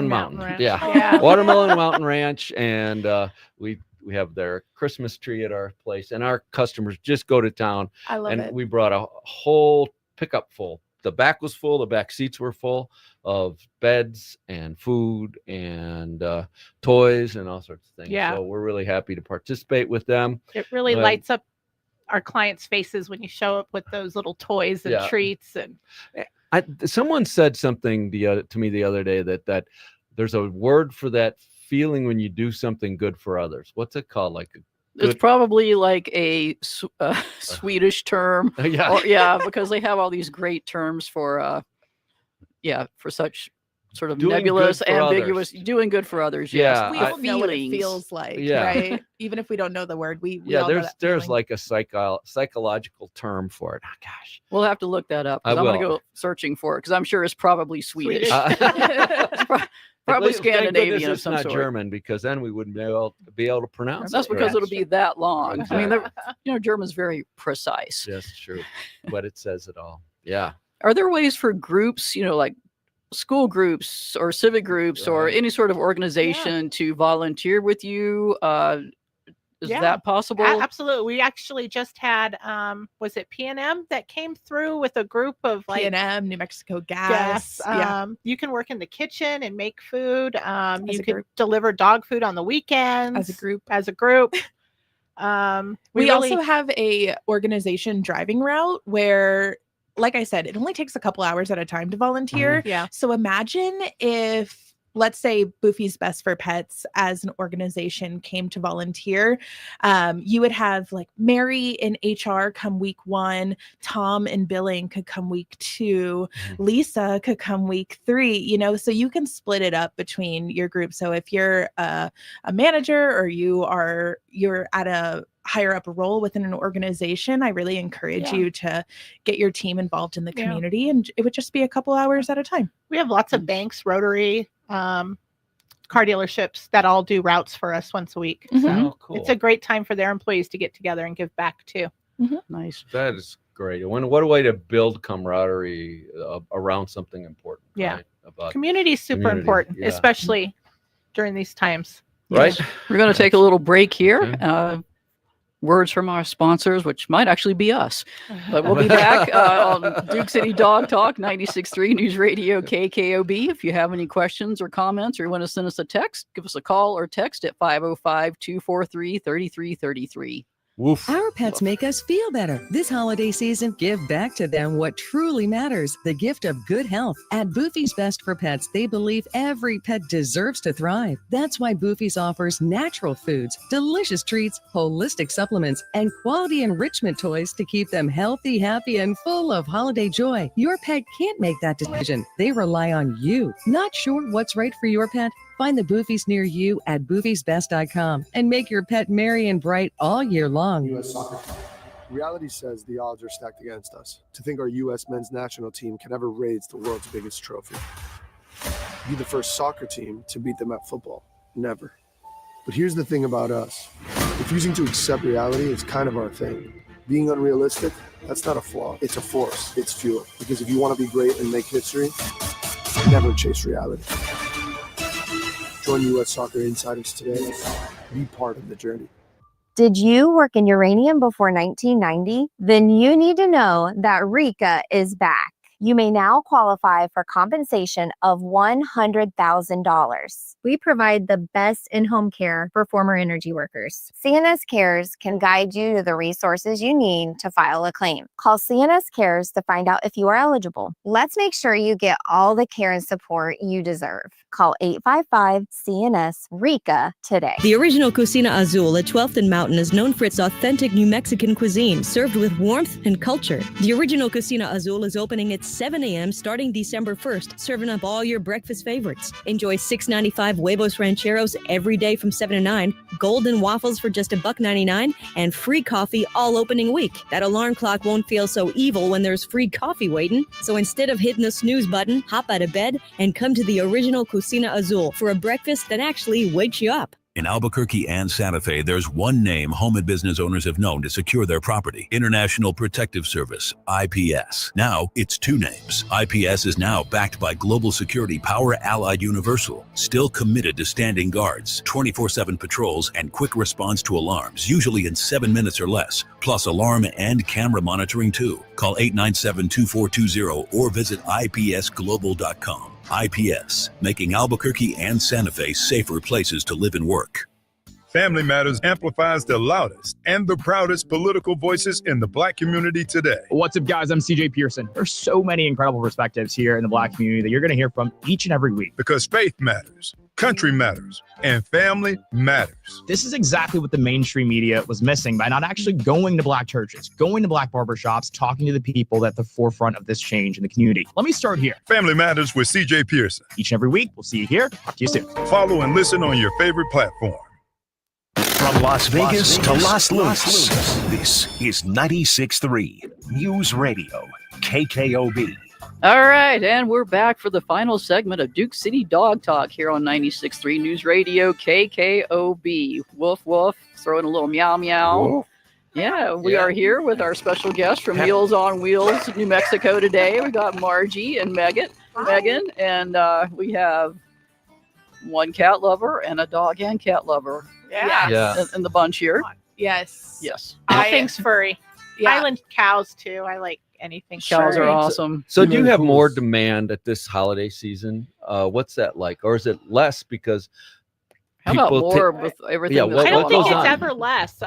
Mountain. Ranch. Yeah. Yeah. Watermelon Mountain Ranch, and we have their Christmas tree at our place, and our customers just go to town. I love and it. we brought a whole pickup full. The back was full. The back seats were full of beds and food and toys and all sorts of things. Yeah. So we're really happy to participate with them. It really But- lights up our clients' faces when you show up with those little toys and Yeah. treats and Someone said something to me the other day that there's a word for that feeling when you do something good for others. What's it called? Like It's probably like a Swedish term. Yeah. Or, yeah, because they have all these great terms for for such sort of Doing good nebulous, for ambiguous, others. doing good for others. Yeah, Yes. We I- all know what it Feelings. feels like, Yeah. right? Even if we don't know the word, we yeah, all know there's that there's feeling. like a psychological term for it. Oh, gosh. We'll have to look that up. 'Cause I I'm going to will. go searching for it because I'm sure it's probably Swedish. At Probably least, thank Scandinavian goodness of it's some not sort. German because then we wouldn't be able to pronounce That's it. because it'll be that long. I mean, Exactly. German's very precise. Yes, true. But it says it all. Yeah. Are there ways for groups, like school groups or civic groups or any sort of organization to volunteer with you? Is that possible? Absolutely. We actually just had, was it PNM that came through with a group of like PNM, New Mexico Gas. You can work in the kitchen and make food. You can deliver dog food on the weekends As a group. We also have a organization driving route where, like I said, it only takes a couple hours at a time to volunteer. Yeah. So imagine if, let's say, Boofy's Best for Pets as an organization came to volunteer. You would have like Mary in HR come week 1, Tom in billing could come week 2, Lisa could come week 3, so you can split it up between your group. So if you're a manager or you're at a higher up role within an organization, I really encourage you to get your team involved in the community, and it would just be a couple hours at a time. We have lots of banks, Rotary, car dealerships that all do routes for us once a week. So it's a great time for their employees to get together and give back too. Nice. That is great. What a way to build camaraderie around something important. Yeah. Right? About Community is super community. important, Yeah. especially during these times. Right. We're going to take a little break here. Words from our sponsors, which might actually be us. But we'll be back on Duke City Dog Talk, 96.3 News Radio KKOB. If you have any questions or comments or you want to send us a text, give us a call or text at 505-243-3333. Woof. Our pets make us feel better. This holiday season, give back to them what truly matters, the gift of good health. At Boofy's Best for Pets, they believe every pet deserves to thrive. That's why Boofy's offers natural foods, delicious treats, holistic supplements, and quality enrichment toys to keep them healthy, happy, and full of holiday joy. Your pet can't make that decision. They rely on you. Not sure what's right for your pet? Find the Boofys near you at boofysbest.com and make your pet merry and bright all year long. U.S. soccer. Reality says the odds are stacked against us. To think our U.S. men's national team can ever raise the world's biggest trophy. Be the first soccer team to beat them at football. Never. But here's the thing about us. Refusing to accept reality is kind of our thing. Being unrealistic, that's not a flaw. It's a force. It's fuel. Because if you want to be great and make history, never chase reality. Join U.S. Soccer Insiders today. Be part of the journey. Did you work in uranium before 1990? Then you need to know that RECA is back. You may now qualify for compensation of $100,000. We provide the best in-home care for former energy workers. CNS Cares can guide you to the resources you need to file a claim. Call CNS Cares to find out if you are eligible. Let's make sure you get all the care and support you deserve. Call 855-CNS-RECA today. The original Cocina Azul at 12th and Mountain is known for its authentic New Mexican cuisine served with warmth and culture. The original Cocina Azul is opening at 7 a.m. starting December 1st, serving up all your breakfast favorites. Enjoy $6.95 huevos rancheros every day from 7 to 9, golden waffles for just $1.99, and free coffee all opening week. That alarm clock won't feel so evil when there's free coffee waiting. So instead of hitting the snooze button, hop out of bed and come to the original Cocina Azul for a breakfast that actually wakes you up. In Albuquerque and Santa Fe, there's one name home and business owners have known to secure their property: International Protective Service, IPS. Now it's two names. IPS is now backed by global security power Allied Universal, still committed to standing guards, 24/7 patrols, and quick response to alarms, usually in 7 minutes or less, plus alarm and camera monitoring too. Call 897-2420 or visit ipsglobal.com. IPS, making Albuquerque and Santa Fe safer places to live and work. Family Matters amplifies the loudest and the proudest political voices in the Black community today. What's up, guys? I'm CJ Pearson. There's so many incredible perspectives here in the Black community that you're going to hear from each and every week. Because faith matters, country matters, and family matters. This is exactly what the mainstream media was missing by not actually going to Black churches, going to Black barbershops, talking to the people at the forefront of this change in the community. Let me start here. Family Matters with CJ Pearson. Each and every week. We'll see you here. Talk to you soon. Follow and listen on your favorite platform. From Las Vegas to Las Lunas, this is 96.3 News Radio, KKOB. All right, and we're back for the final segment of Duke City Dog Talk here on 96.3 News Radio, KKOB. Woof, woof, throwing a little meow, meow. Woof. Yeah, we are here with our special guest from Meals on Wheels, New Mexico today. We got Margie and Megan. Megan, and we have one cat lover and a dog and cat lover in the bunch here. Yes. Yes. All things furry. Yeah. Island cows too. I like anything. Cows are furry. awesome. So do you have more demand at this holiday season? What's that like? Or is it less because How about people more with everything? Yeah, that's what I don't going think on? it's ever less.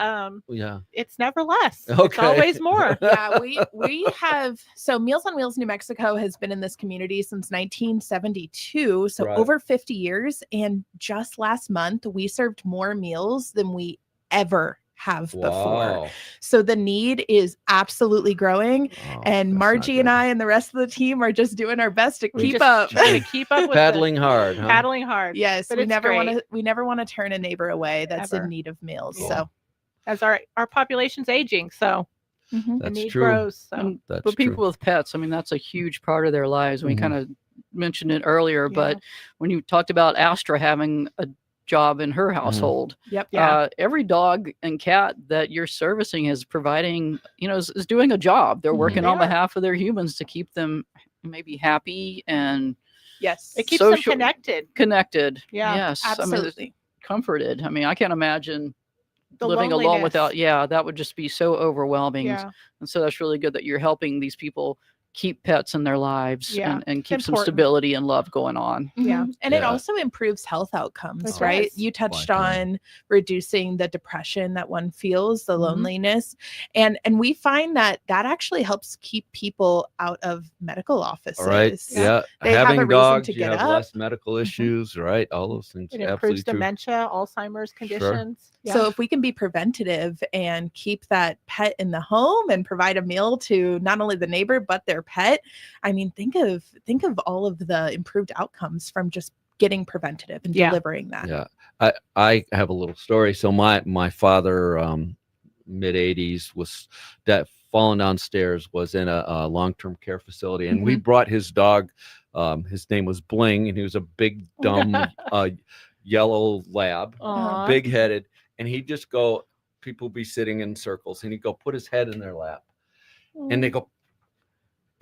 Yeah. It's never less. It's Okay. always more. Yeah, we have, so Meals on Wheels New Mexico has been in this community since 1972, so Right. over 50 years. And just last month, we served more meals than we ever have before. Wow. So the need is absolutely growing, and Margie and I and the rest of the team are just doing our best to We keep just up. try to keep up with Paddling hard, huh? paddling hard. Yes, But we it's never want great. to turn a neighbor away that's Ever. in need of meals. Cool. So As our population's aging, so the That's need true. grows. So And That's but people true. with pets, I mean, that's a huge part of their lives. We Mhm. kind of mentioned it earlier, Yeah. but when you talked about Astra having a job in her household, yep. every dog and cat that you're servicing is providing, is doing a job. They're working They on are. behalf of their humans to keep them maybe happy and Yes. it keeps social- them connected. connected. Yeah, Yes. I mean, Absolutely. comforted. I mean, I can't imagine The living alone loneliness. without, that would just be so overwhelming. Yeah. And so that's really good that you're helping these people keep pets in their lives Yeah, and it's keep some important. stability and love going on. Yeah. And it Yeah. also improves health outcomes, It right? does. You touched Likely. on reducing the depression that one feels, the Mhm. loneliness. And we find that actually helps keep people out of medical offices. All right. Yeah. They have a Having reason dogs, to you get have up. less medical issues, right? All those things. It Absolutely improves true. dementia, Alzheimer's conditions. Yeah. So if we can be preventative and keep that pet in the home and provide a meal to not only the neighbor but their pet, I mean, think of all of the improved outcomes from just getting preventative and Yeah. delivering that. Yeah. I have a little story. So my father, mid 80s, was that falling downstairs, was in a long-term care facility, and we brought his dog. His name was Bling, and he was a big dumb yellow lab, Aw. big headed, and he'd just go, people be sitting in circles, and he'd go put his head in their lap, and they go,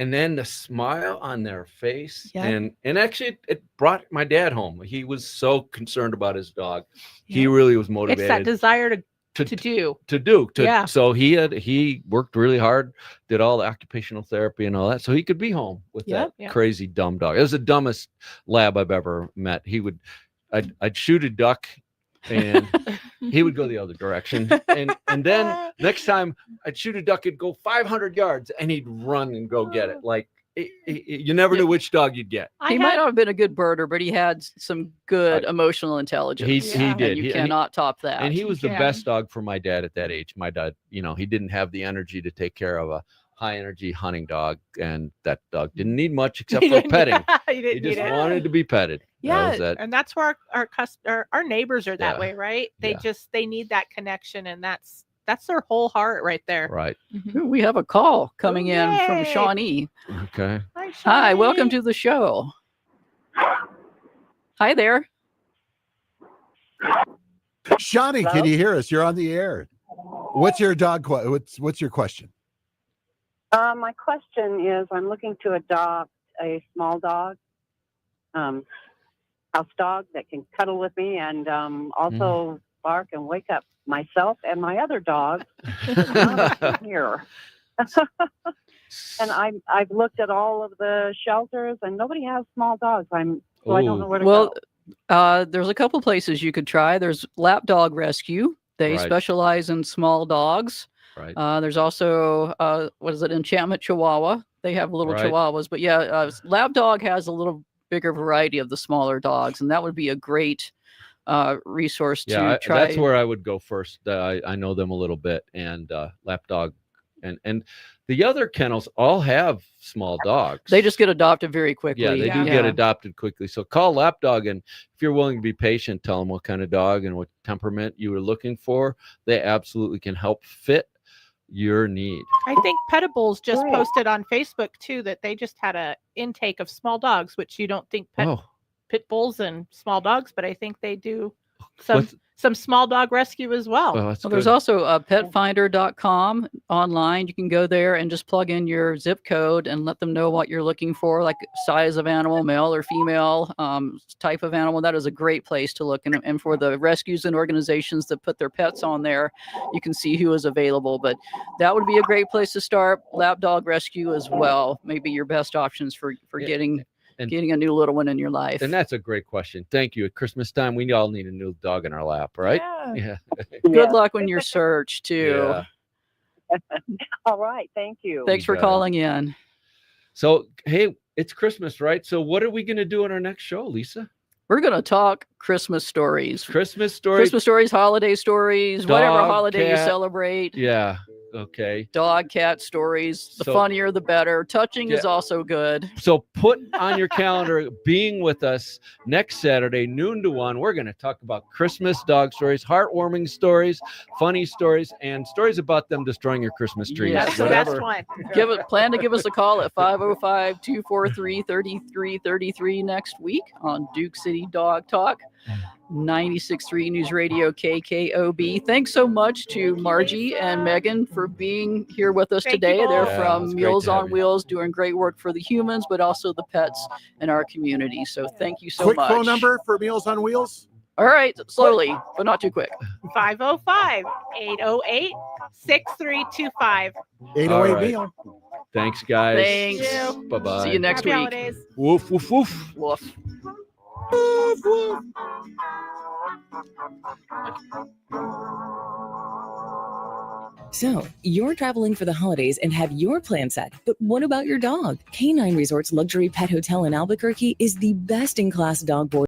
and then the smile on their face, Yep. and actually it brought my dad home. He was so concerned about his dog. He Yep. really was It's that motivated desire to to do. do. Yeah. So he worked really hard, did all the occupational therapy and all that, so he could be home with Yep. that Yep. crazy dumb dog. It was the dumbest lab I've ever met. I'd shoot a duck, and he would go the other direction, and then next time I'd shoot a duck, it'd go 500 yards, and he'd run and go get it. Like you never knew which dog you'd get. He might not have been a good birder, but he had some good emotional intelligence. He did. And you He- cannot top that. And he was the Yeah. best dog for my dad at that age. My dad, he didn't have the energy to take care of a high energy hunting dog, and that dog didn't need much except He for didn't- petting. he He didn't just need it. wanted to be petted. That was that. And that's where our neighbors are that Yeah. way, right? They Yeah. they need that connection, and that's their whole heart right there. Right. Ooh, we have a call coming in from Yay. Shawnee. Okay. Hi, welcome to the show. Hi there. Shawnee, can Hello? you hear us? You're on the air. What's your dog? What's your question? My question is, I'm looking to adopt a small dog, house dog that can cuddle with me and also bark and wake up myself and my other dog here. And I've looked at all of the shelters, and nobody has small dogs. I don't know where to Well, go. there's a couple places you could try. There's Lap Dog Rescue. They Right. specialize in small dogs. Right. There's also Enchantment Chihuahua. They have little Right. Chihuahuas, but Lap Dog has a little bigger variety of the smaller dogs, and that would be a great resource Yeah, to try. that's where I would go first. I know them a little bit, and Lapdog, and the other kennels all have small dogs. They just get adopted very quickly. Yeah, they do get adopted quickly. So call Lapdog, and if you're willing to be patient, tell them what kind of dog and what temperament you were looking for. They absolutely can help fit your need. I think Petables just posted on Facebook too that they just had a intake of small dogs, which you don't think pit bulls and small dogs, but I think they do some small dog rescue as well. Well, that's Well, there's good. also petfinder.com online. You can go there and just plug in your zip code and let them know what you're looking for, like size of animal, male or female, type of animal. That is a great place to look. And for the rescues and organizations that put their pets on there, you can see who is available. But that would be a great place to start. Lap dog rescue as well. Maybe your best options for getting a new little one in your life. And that's a great question. Thank you. At Christmas time, we all need a new dog in our lap, right? Yeah. Good luck on your search too. Yeah. All right. Thank you. Thanks for got it. calling in. So, hey, it's Christmas, right? So what are we going to do on our next show, Lisa? We're going to talk Christmas stories. Christmas stories? Christmas stories, holiday stories, whatever Dog, holiday you cat. celebrate. Yeah. Okay. Dog, cat stories. The So- funnier, the better. Touching is Yeah. also good. So put on your calendar being with us next Saturday, noon to 1. We're going to talk about Christmas dog stories, heartwarming stories, funny stories, and stories about them destroying your Christmas trees. That's the best one. Plan to give us a call at 505-243-3333 next week on Duke City Dog Talk. 96.3 News Radio KKOB. Thanks so much to Margie and Megan for being here with us Thank today. you They're both. Yeah, from it's great Meals to have on you. Wheels, doing great work for the humans, but also the pets in our community. So thank you so Quick much. phone number for Meals on Wheels. All right, slowly, but not too quick. 505-808-6325. 808 All right. Meal. Thanks, guys. Thanks. Bye-bye. See you next Happy week. holidays. Woof, woof, woof. Woof. So, you're traveling for the holidays and have your plan set, but what about your dog? Canine Resorts Luxury Pet Hotel in Albuquerque is the best in class dog boarding